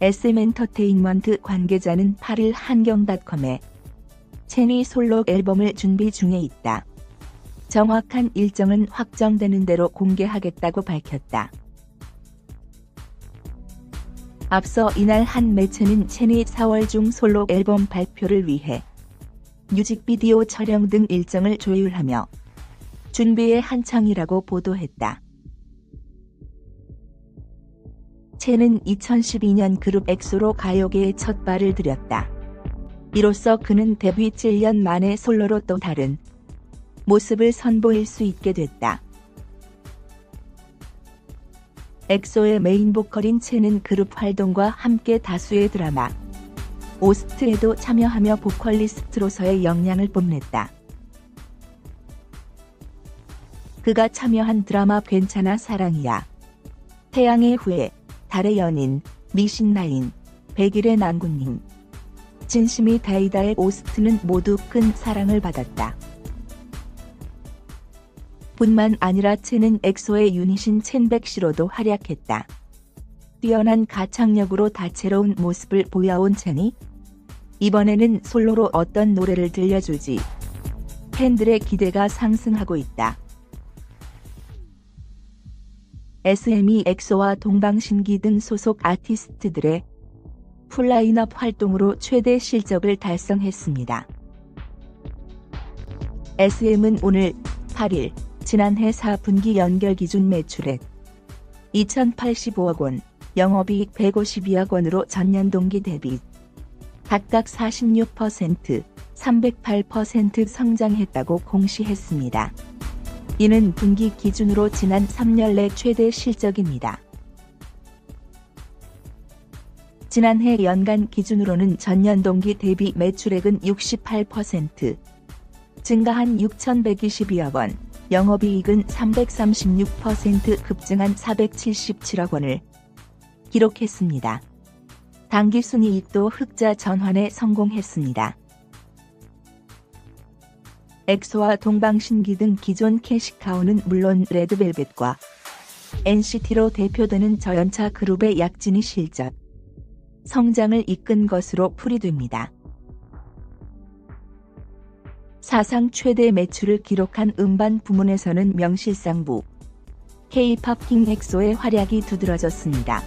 SM엔터테인먼트 관계자는 8일 한경닷컴에 첸이 솔로 앨범을 준비 중에 있다. 정확한 일정은 확정되는 대로 공개하겠다고 밝혔다. 앞서 이날 한 매체는 첸이 4월 중 솔로 앨범 발표를 위해 뮤직비디오 촬영 등 일정을 조율하며 준비에 한창이라고 보도했다. 첸은 2012년 그룹 엑소로 가요계에 첫 발을 들였다. 이로써 그는 데뷔 7년 만에 솔로로 또 다른 모습을 선보일 수 있게 됐다. 엑소의 메인 보컬인 첸은 그룹 활동과 함께 다수의 드라마, 오스트에도 참여하며 보컬리스트로서의 역량을 뽐냈다. 그가 참여한 드라마 괜찮아 사랑이야, 태양의 후예, 달의 연인, 미신라인, 백일의 난군님, 진심이 다이다의 오스트는 모두 큰 사랑을 받았다. 뿐만 아니라 첸은 엑소의 유닛인 첸백시로도 활약했다. 뛰어난 가창력으로 다채로운 모습을 보여온 첸이 이번에는 솔로로 어떤 노래를 들려줄지 팬들의 기대가 상승하고 있다. SM이 엑소와 동방신기 등 소속 아티스트들의 풀라인업 활동으로 최대 실적을 달성했습니다. SM은 오늘 8일 지난해 4분기 연결 기준 매출액 2,085억 원, 영업이익 152억 원으로 전년 동기 대비 각각 46%, 308% 성장했다고 공시했습니다. 이는 분기 기준으로 지난 3년 내 최대 실적입니다. 지난해 연간 기준으로는 전년 동기 대비 매출액은 68% 증가한 6,122억 원, 영업이익은 336% 급증한 477억 원을 기록했습니다. 당기순이익도 흑자 전환에 성공했습니다. 엑소와 동방신기 등 기존 캐시카우는 물론 레드벨벳과 NCT로 대표되는 저연차 그룹의 약진이 실적 성장을 이끈 것으로 풀이됩니다. 사상 최대 매출을 기록한 음반 부문에서는 명실상부 K-팝 킹 엑소의 활약이 두드러졌습니다.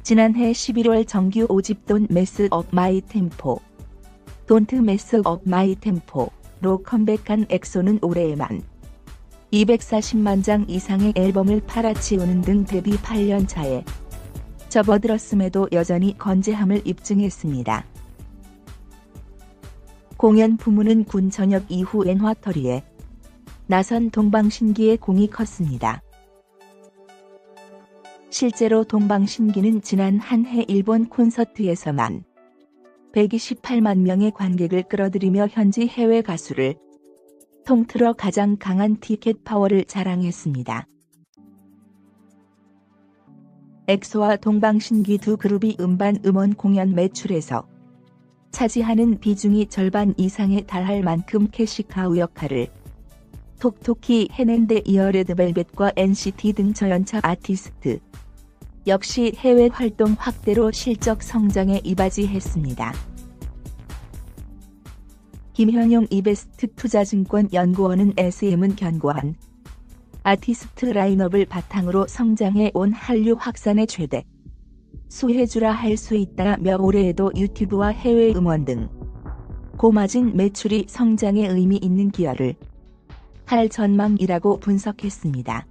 지난해 11월 정규 5집 Don't Mess Up My Tempo, Don't Mess Up My Tempo로 컴백한 엑소는 올해에만 240만 장 이상의 앨범을 팔아치우는 등 데뷔 8년 차에 접어들었음에도 여전히 건재함을 입증했습니다. 공연 부문은 군 전역 이후 엔화터리에 나선 동방신기의 공이 컸습니다. 실제로 동방신기는 지난 한 해 일본 콘서트에서만 128만 명의 관객을 끌어들이며 현지 해외 가수를 통틀어 가장 강한 티켓 파워를 자랑했습니다. 엑소와 동방신기 두 그룹이 음반 음원 공연 매출에서 차지하는 비중이 절반 이상에 달할 만큼 캐시카우 역할을 톡톡히 해낸 데 이어 레드벨벳과 NCT 등 저연차 아티스트 역시 해외 활동 확대로 실적 성장에 이바지했습니다. 김현용 이베스트 투자증권 연구원은 SM은 견고한 아티스트 라인업을 바탕으로 성장해 온 한류 확산의 최대 수혜주라 할 수 있다며 올해에도 유튜브와 해외 음원 등 고마진 매출이 성장에 의미 있는 기여를 할 전망이라고 분석했습니다.